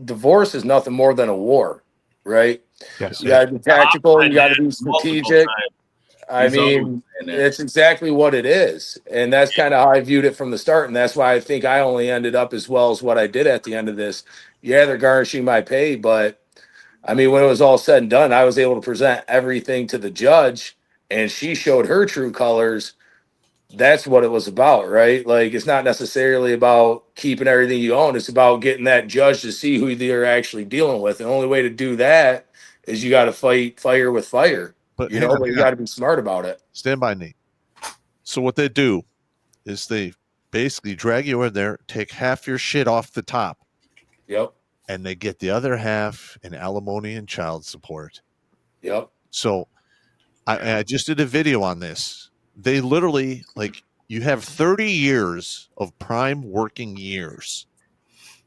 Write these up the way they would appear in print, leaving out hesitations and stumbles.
divorce is nothing more than a war, right? Yes. You got to be tactical. You got to be Multiple strategic. times. I mean, it's exactly what it is. And that's kind of how I viewed it from the start. And that's why I think I only ended up as well as what I did at the end of this. Yeah, they're garnishing my pay, but I mean, when it was all said and done, I was able to present everything to the judge and she showed her true colors. That's what it was about, right? Like, it's not necessarily about keeping everything you own. It's about getting that judge to see who they're actually dealing with. And the only way to do that is you got to fight fire with fire. But you got to be smart about it. Stand by, Nate. So what they do is they basically drag you in there, take half your shit off the top. Yep. And they get the other half in alimony and child support. Yep. So I just did a video on this. They literally, like, you have 30 years of prime working years,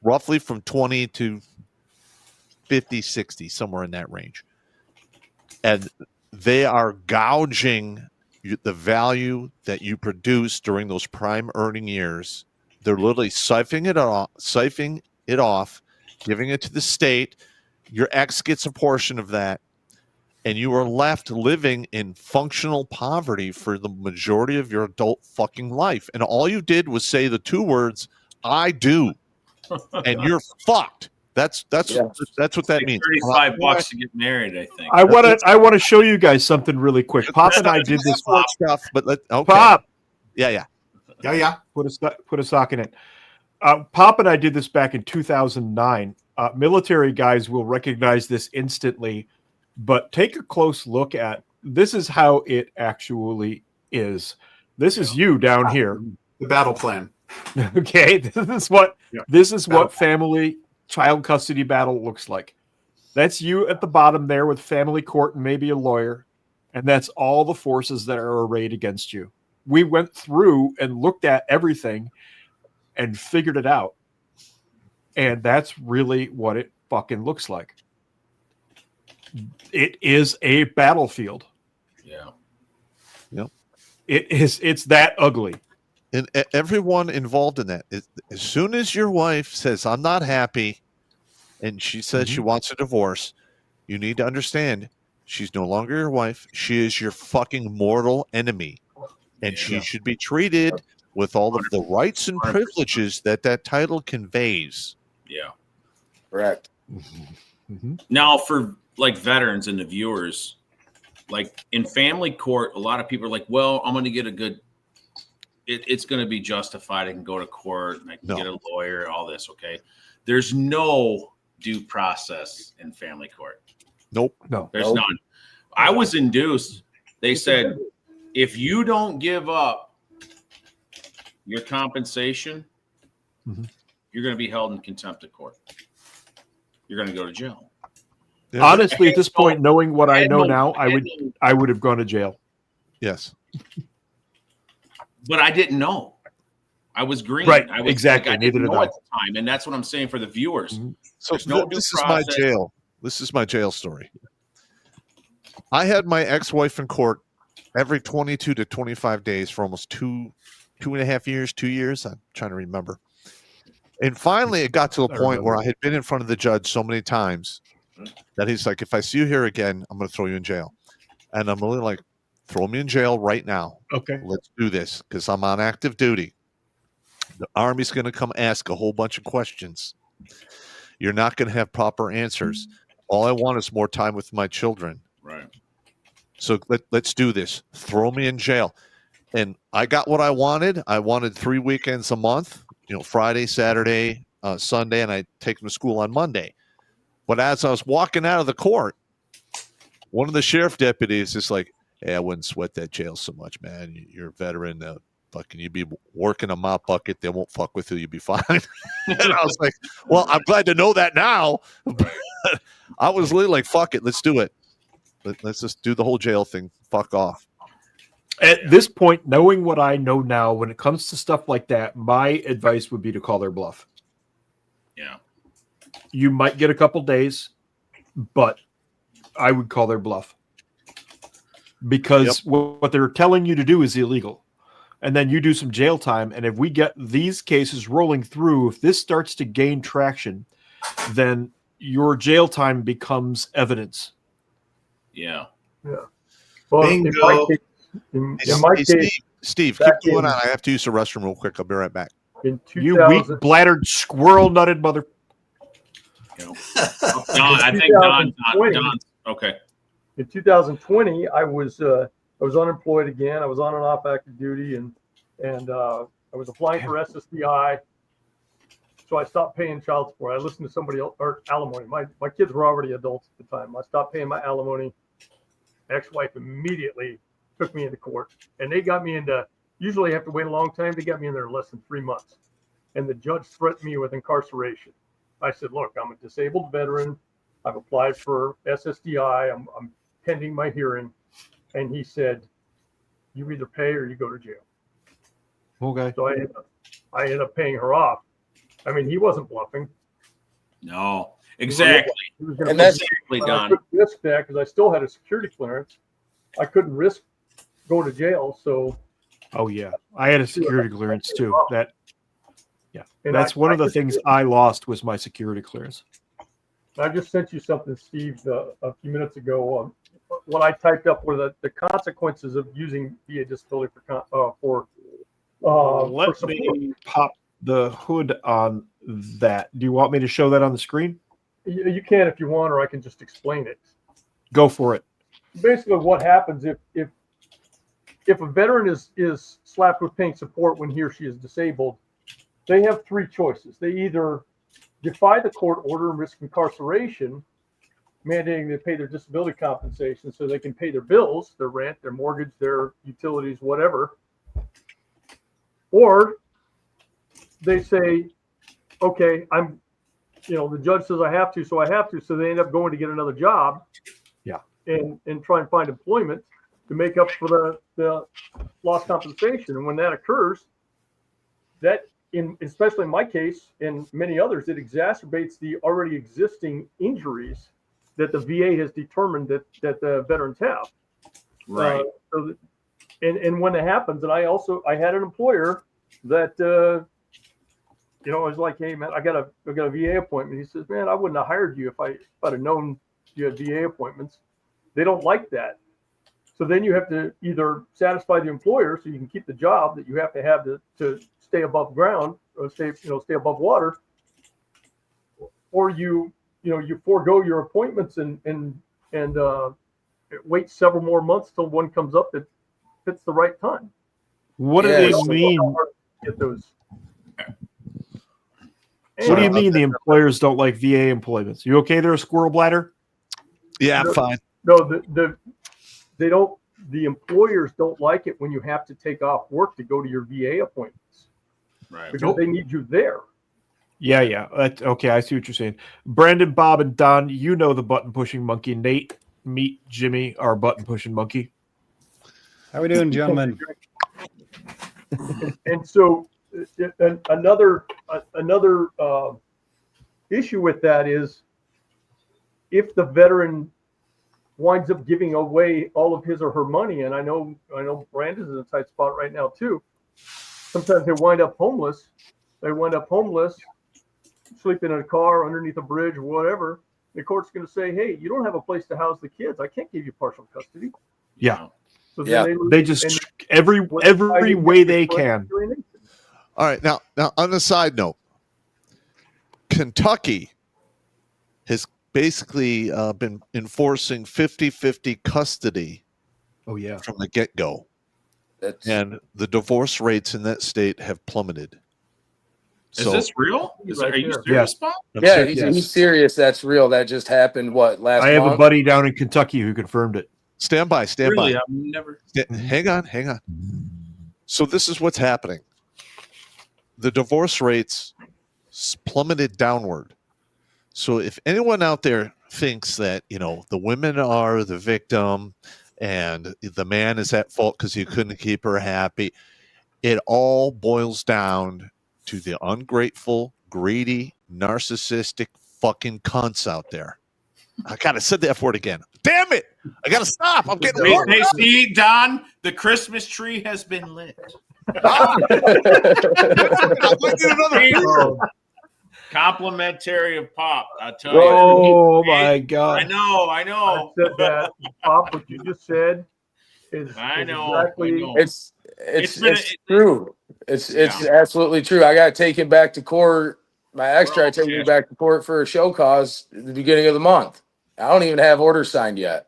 roughly from 20 to 50, 60, somewhere in that range. And they are gouging the value that you produce during those prime earning years. They're literally siphoning it off, giving it to the state. Your ex gets a portion of that, and you are left living in functional poverty for the majority of your adult fucking life. And all you did was say the two words, "I do," and you're fucked. That's what that means. $35 to get married, I think. I want to show you guys something really quick. Pop and I did this stuff, but okay. Pop. Yeah. Put a sock in it. Pop and I did this back in 2009. Military guys will recognize this instantly, but take a close look at this. Is how it actually is. This is you down here. The battle plan. Okay, this is what family child custody battle looks like. That's you at the bottom there with family court and maybe a lawyer, and that's all the forces that are arrayed against you. We went through and looked at everything and figured it out, and that's really what it fucking looks like. It is a battlefield. Yeah. Yep. It's that ugly. And everyone involved in that, as soon as your wife says, "I'm not happy," and she says she wants a divorce, you need to understand she's no longer your wife. She is your fucking mortal enemy. And she should be treated with all of the rights and privileges that title conveys. Yeah. Correct. Mm-hmm. Now, for like veterans and the viewers, like in family court, a lot of people are like, well, I'm going to get a good... It's going to be justified. I can go to court and I can get a lawyer, all this. Okay. There's no due process in family court. Nope. No. There's none. I was induced. They said, if you don't give up your compensation, you're going to be held in contempt of court. You're going to go to jail. Honestly, at this point, knowing what I know now, I would have gone to jail. Yes. But I didn't know. I was green. Right, I was, exactly. I didn't Neither know did I. at the time, and that's what I'm saying for the viewers. So There's no due this is process. my jail. This is my jail story. I had my ex-wife in court every 22 to 25 days for almost two and a half years, 2 years. I'm trying to remember. And finally, it got to a point where I had been in front of the judge so many times that he's like, if I see you here again, I'm going to throw you in jail. And I'm really like, throw me in jail right now. Okay. Let's do this because I'm on active duty. The Army's going to come ask a whole bunch of questions. You're not going to have proper answers. All I want is more time with my children. Right. So let's do this. Throw me in jail. And I got what I wanted. I wanted 3 weekends a month, Friday, Saturday, Sunday, and I take them to school on Monday. But as I was walking out of the court, one of the sheriff deputies is like, hey, I wouldn't sweat that jail so much, man. You're a veteran. Fucking, you'd be working a mop bucket. They won't fuck with you. You'd be fine. And I was like, well, I'm glad to know that now. I was literally like, fuck it. Let's do it. Let's just do the whole jail thing. Fuck off. At this point, knowing what I know now, when it comes to stuff like that, my advice would be to call their bluff. Yeah. You might get a couple days, but I would call their bluff. Because what they're telling you to do is illegal. And then you do some jail time. And if we get these cases rolling through, if this starts to gain traction, then your jail time becomes evidence. Yeah. Well, Bingo. in my case, Steve, keep back going in- on. I have to use the restroom real quick. I'll be right back. in You 2000, weak bladdered squirrel nutted mother. You know. Don, I think Don's okay. in 2020, I was unemployed again. I was on and off active duty, and I was applying for SSDI. So I stopped paying child support. I listened to somebody else, or alimony. My kids were already adults at the time. I stopped paying my alimony. Ex-wife immediately took me into court, and they got me into. Usually, I have to wait a long time. They got me in there in less than 3 months, and the judge threatened me with incarceration. I said, "Look, I'm a disabled veteran. I've applied for SSDI. I'm pending my hearing," and he said, "You either pay or you go to jail." Okay. So I ended up paying her off. I mean, he wasn't bluffing. No, exactly. He was gonna And that's- Exactly, but I Don. couldn't risk that because I still had a security clearance. I couldn't risk going to jail. So Oh yeah, I had a security clearance too. That, yeah, And that's I- one I of the just- things I lost was my security clearance. I just sent you something, Steve, a few minutes ago. What I typed up were the consequences of using VA disability for Let support. me pop the hood on that. Do you want me to show that on the screen? You can if you want, or I can just explain it. Go for it. Basically, what happens if a veteran is slapped with paying support when he or she is disabled, they have three choices. They either defy the court order and risk incarceration, mandating they pay their disability compensation so they can pay their bills, their rent, their mortgage, their utilities, whatever. Or they say, okay, the judge says I have to, so I have to. So they end up going to get another job. Yeah. And try and find employment to make up for the lost compensation. And when that occurs, that especially in my case and many others, it exacerbates the already existing injuries that the VA has determined that the veterans have. Right. And when it happens, and I had an employer that I was like, hey man, I got a VA appointment. He says, man, I wouldn't have hired you if I'd have known you had VA appointments. They don't like that. So then you have to either satisfy the employer so you can keep the job that you have to stay above ground or stay above water, or you forego your appointments and wait several more months till one comes up that fits the right time. What do Yeah, they so- mean? Get those. What do you mean the employers don't like VA employments? You okay there, squirrel bladder? Yeah, I'm No. fine. No, they don't. The employers don't like it when you have to take off work to go to your VA appointments Right. because they need you there. Yeah. Okay, I see what you're saying. Brandon, Bob, and Don, you know the button pushing monkey. Nate, meet Jimmy, our button pushing monkey. How we doing, gentlemen? And so another issue with that is if the veteran winds up giving away all of his or her money, and I know Brandon's in a tight spot right now too. Sometimes they wind up homeless. Sleeping in a car underneath a bridge or whatever. The court's going to say, "Hey, you don't have a place to house the kids. I can't give you partial custody." Yeah. So Yeah. They just every way they can. All right. Now on the side note, Kentucky has basically been enforcing 50-50 custody Oh yeah. from the get-go. That's And the divorce rates in that state have plummeted. Is this real? Are you serious, Yes. Bob? yeah, Yes. he's serious. That's real. That just happened. What last I have month? a buddy down in Kentucky who confirmed it. Stand by. Really? I've never. Hang on. So this is what's happening. The divorce rates plummeted downward. So if anyone out there thinks that, the women are the victim and the man is at fault because he couldn't keep her happy, it all boils down to the ungrateful, greedy, narcissistic fucking cunts out there. I kind of said the F word again. Damn it! I gotta stop. I'm getting They see, Don, the Christmas tree has been lit. I'm gonna get another beer. Complimentary of Popp. I tell you. Oh my God! I know. I said that, Popp, what you just said is I know. exactly. I know. It's true. It's absolutely true. I got taken back to court. My ex tried to take me back to court for a show cause at the beginning of the month. I don't even have orders signed yet.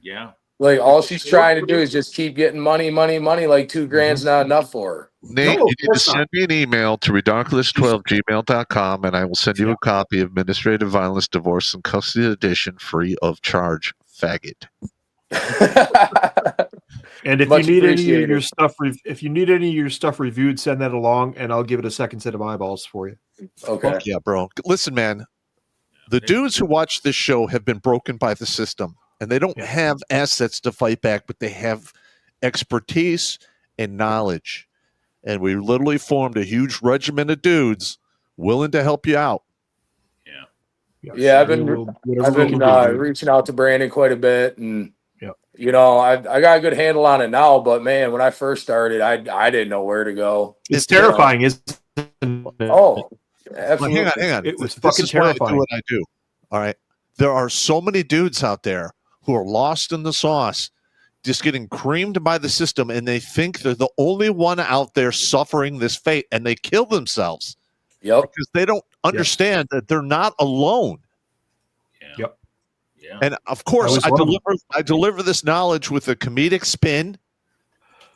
Yeah. Like all she's trying to do is just keep getting money. Like $2,000's not enough for her. Nate, No, you need to send me an email to redonkulous12gmail.com and I will send you a copy of Administrative Violence, Divorce, and Custody Edition free of charge, faggot. And if Much you need any of appreciated. your stuff, if you need any of your stuff reviewed, send that along, and I'll give it a second set of eyeballs for you. Okay. Fuck yeah, bro. Listen, man, the dudes who watch this show have been broken by the system, and they don't have assets to fight back, but they have expertise and knowledge. And we literally formed a huge regiment of dudes willing to help you out. Yeah, I've been reaching out to Brandon quite a bit, and you know, I got a good handle on it now. But man, when I first started, I didn't know where to go. It's terrifying, isn't it? Oh, absolutely. Well, hang on. It was This fucking is why I do terrifying. what I do. All right. There are so many dudes out there who are lost in the sauce, just getting creamed by the system, and they think they're the only one out there suffering this fate, and they kill themselves. Yep. Because they don't understand that they're not alone. Yep. Yeah. And of course, I deliver this knowledge with a comedic spin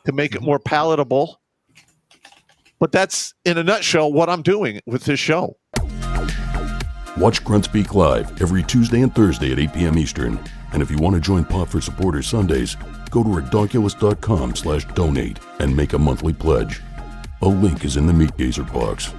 to make it more palatable. But that's, in a nutshell, what I'm doing with this show. Watch Grunt Speak live every Tuesday and Thursday at 8 p.m. Eastern. And if you want to join Popp for Supporters Sundays, go to redonkulous.com/donate and make a monthly pledge. A link is in the Meat Gazer box.